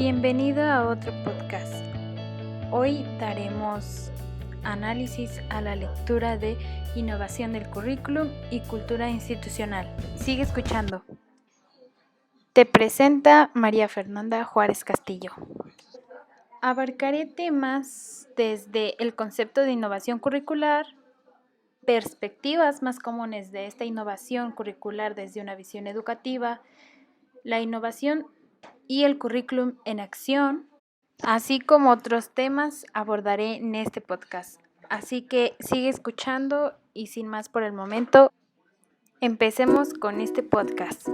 Bienvenido a otro podcast. Hoy daremos análisis a la lectura de Innovación del Currículum y Cultura Institucional. Sigue escuchando. Te presenta María Fernanda Juárez Castillo. Abarcaré temas desde el concepto de innovación curricular, perspectivas más comunes de esta innovación curricular desde una visión educativa, la innovación y el currículum en acción, así como otros temas abordaré en este podcast. Así que sigue escuchando y sin más por el momento, empecemos con este podcast.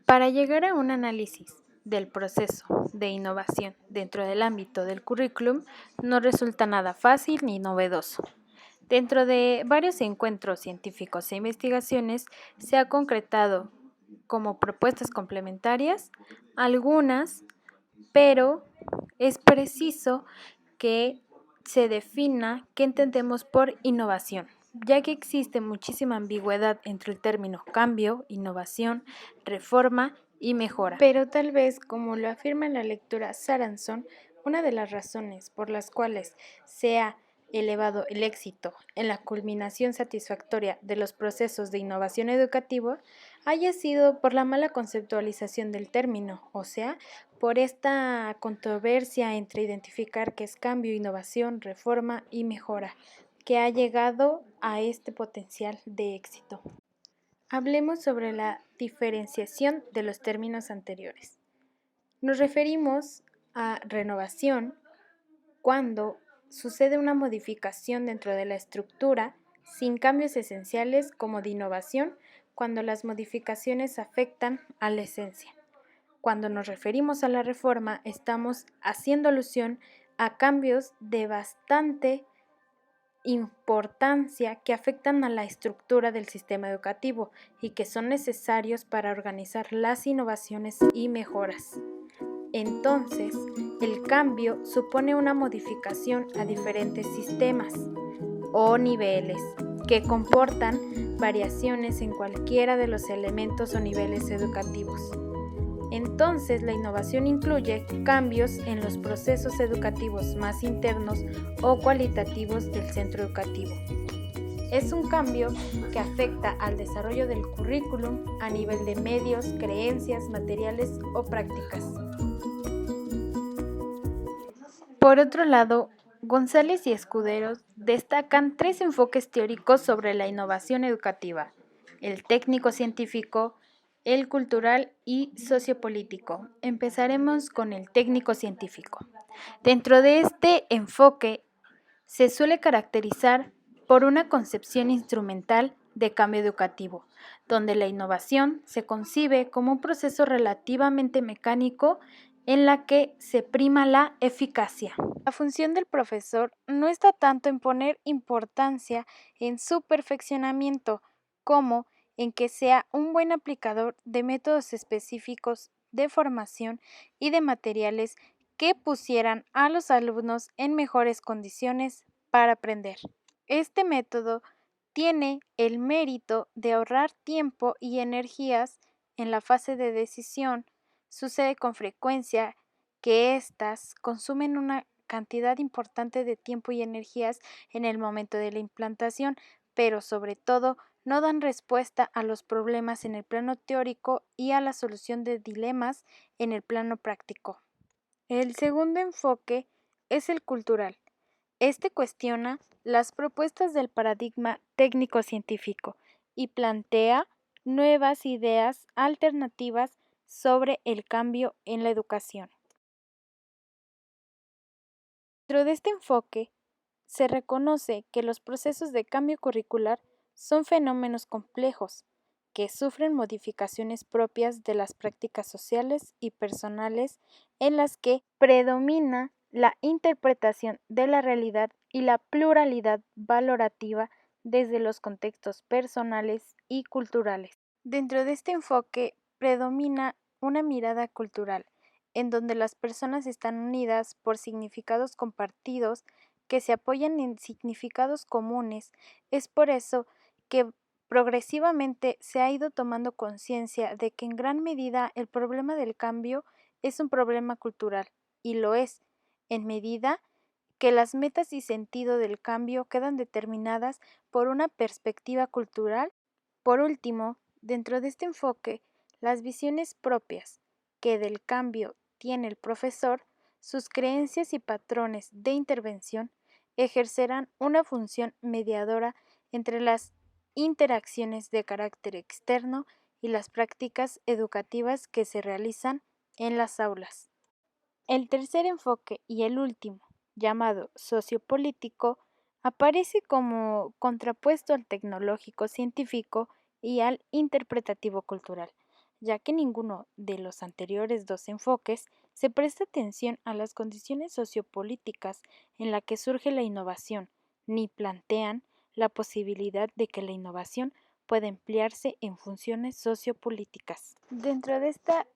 Para llegar a un análisis del proceso de innovación dentro del ámbito del currículum, no resulta nada fácil ni novedoso. Dentro de varios encuentros científicos e investigaciones se ha concretado como propuestas complementarias algunas, pero es preciso que se defina qué entendemos por innovación, ya que existe muchísima ambigüedad entre el término cambio, innovación, reforma y mejora. Pero tal vez, como lo afirma en la lectura Saranson, una de las razones por las cuales se ha elevado el éxito en la culminación satisfactoria de los procesos de innovación educativa haya sido por la mala conceptualización del término, o sea, por esta controversia entre identificar qué es cambio, innovación, reforma y mejora, que ha llegado a este potencial de éxito. Hablemos sobre la diferenciación de los términos anteriores. Nos referimos a renovación cuando sucede una modificación dentro de la estructura sin cambios esenciales, como de innovación cuando las modificaciones afectan a la esencia. Cuando nos referimos a la reforma, estamos haciendo alusión a cambios de bastante importancia que afectan a la estructura del sistema educativo y que son necesarios para organizar las innovaciones y mejoras. Entonces, el cambio supone una modificación a diferentes sistemas o niveles que comportan variaciones en cualquiera de los elementos o niveles educativos. Entonces, la innovación incluye cambios en los procesos educativos más internos o cualitativos del centro educativo. Es un cambio que afecta al desarrollo del currículum a nivel de medios, creencias, materiales o prácticas. Por otro lado, González y Escuderos destacan tres enfoques teóricos sobre la innovación educativa: el técnico-científico, el cultural y sociopolítico. Empezaremos con el técnico-científico. Dentro de este enfoque se suele caracterizar por una concepción instrumental de cambio educativo, donde la innovación se concibe como un proceso relativamente mecánico en la que se prima la eficacia. La función del profesor no está tanto en poner importancia en su perfeccionamiento como en que sea un buen aplicador de métodos específicos de formación y de materiales que pusieran a los alumnos en mejores condiciones para aprender. Este método tiene el mérito de ahorrar tiempo y energías en la fase de decisión. Sucede con frecuencia que éstas consumen una cantidad importante de tiempo y energías en el momento de la implantación, pero sobre todo no dan respuesta a los problemas en el plano teórico y a la solución de dilemas en el plano práctico. El segundo enfoque es el cultural. Este cuestiona las propuestas del paradigma técnico-científico y plantea nuevas ideas alternativas sobre el cambio en la educación. Dentro de este enfoque, se reconoce que los procesos de cambio curricular son fenómenos complejos que sufren modificaciones propias de las prácticas sociales y personales en las que predomina la interpretación de la realidad y la pluralidad valorativa desde los contextos personales y culturales. Dentro de este enfoque predomina una mirada cultural, en donde las personas están unidas por significados compartidos que se apoyan en significados comunes. Es por eso que progresivamente se ha ido tomando conciencia de que en gran medida el problema del cambio es un problema cultural, y lo es, en medida que las metas y sentido del cambio quedan determinadas por una perspectiva cultural. Por último, dentro de este enfoque, las visiones propias que del cambio tiene el profesor, sus creencias y patrones de intervención ejercerán una función mediadora entre las interacciones de carácter externo y las prácticas educativas que se realizan en las aulas. El tercer enfoque y el último, llamado sociopolítico, aparece como contrapuesto al tecnológico científico y al interpretativo cultural, ya que ninguno de los anteriores dos enfoques se presta atención a las condiciones sociopolíticas en las que surge la innovación, ni plantean la posibilidad de que la innovación pueda emplearse en funciones sociopolíticas. Dentro de esta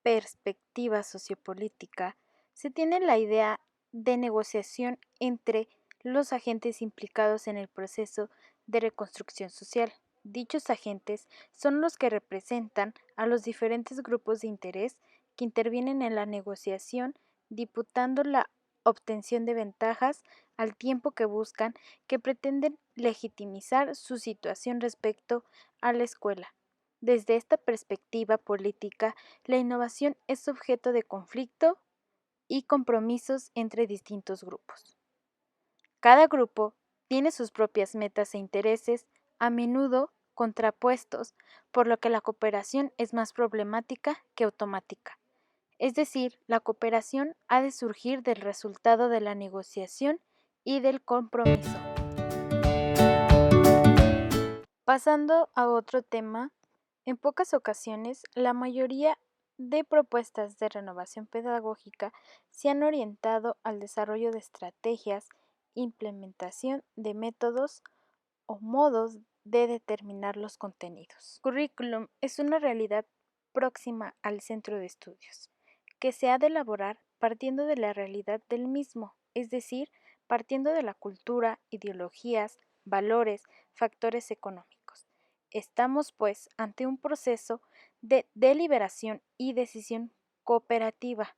perspectiva sociopolítica, se tiene la idea de negociación entre los agentes implicados en el proceso de reconstrucción social. Dichos agentes son los que representan a los diferentes grupos de interés que intervienen en la negociación, disputando la obtención de ventajas al tiempo que buscan que pretenden legitimizar su situación respecto a la escuela. Desde esta perspectiva política, la innovación es objeto de conflicto y compromisos entre distintos grupos. Cada grupo tiene sus propias metas e intereses, a menudo contrapuestos, por lo que la cooperación es más problemática que automática. Es decir, la cooperación ha de surgir del resultado de la negociación y del compromiso. Pasando a otro tema, en pocas ocasiones la mayoría de propuestas de renovación pedagógica se han orientado al desarrollo de estrategias, implementación de métodos o modos de determinar los contenidos. Currículum es una realidad próxima al centro de estudios, que se ha de elaborar partiendo de la realidad del mismo, es decir, partiendo de la cultura, ideologías, valores, factores económicos. Estamos, pues, ante un proceso de deliberación y decisión cooperativa.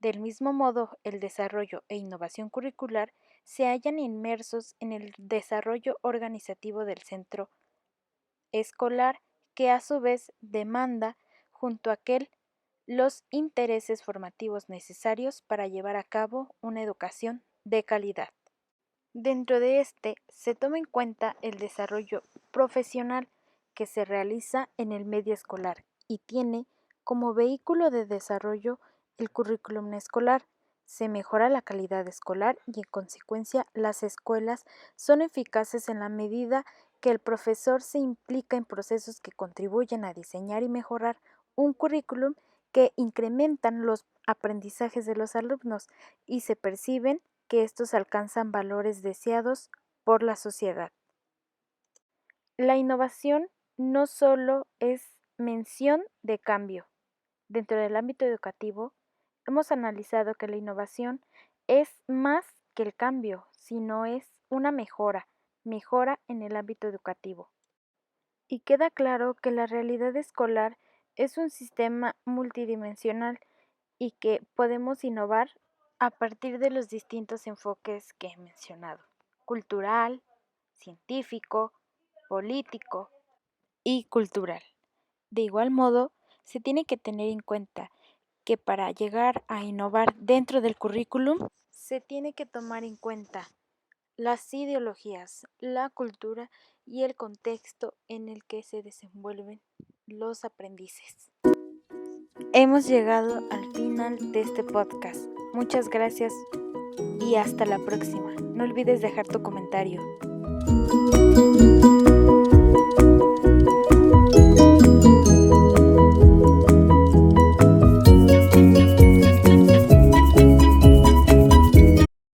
Del mismo modo, el desarrollo e innovación curricular se hallan inmersos en el desarrollo organizativo del centro escolar, que a su vez demanda, junto a aquel, los intereses formativos necesarios para llevar a cabo una educación de calidad. Dentro de este se toma en cuenta el desarrollo profesional que se realiza en el medio escolar y tiene como vehículo de desarrollo el currículum escolar. Se mejora la calidad escolar y en consecuencia las escuelas son eficaces en la medida que el profesor se implica en procesos que contribuyen a diseñar y mejorar un currículum que incrementan los aprendizajes de los alumnos y se perciben que estos alcanzan valores deseados por la sociedad. La innovación no solo es mención de cambio. Dentro del ámbito educativo, hemos analizado que la innovación es más que el cambio, sino es una mejora en el ámbito educativo. Y queda claro que la realidad escolar es un sistema multidimensional y que podemos innovar a partir de los distintos enfoques que he mencionado: cultural, científico, político y cultural. De igual modo, se tiene que tener en cuenta que para llegar a innovar dentro del currículum, se tiene que tomar en cuenta las ideologías, la cultura y el contexto en el que se desenvuelven los aprendices. Hemos llegado al final de este podcast. Muchas gracias y hasta la próxima. No olvides dejar tu comentario.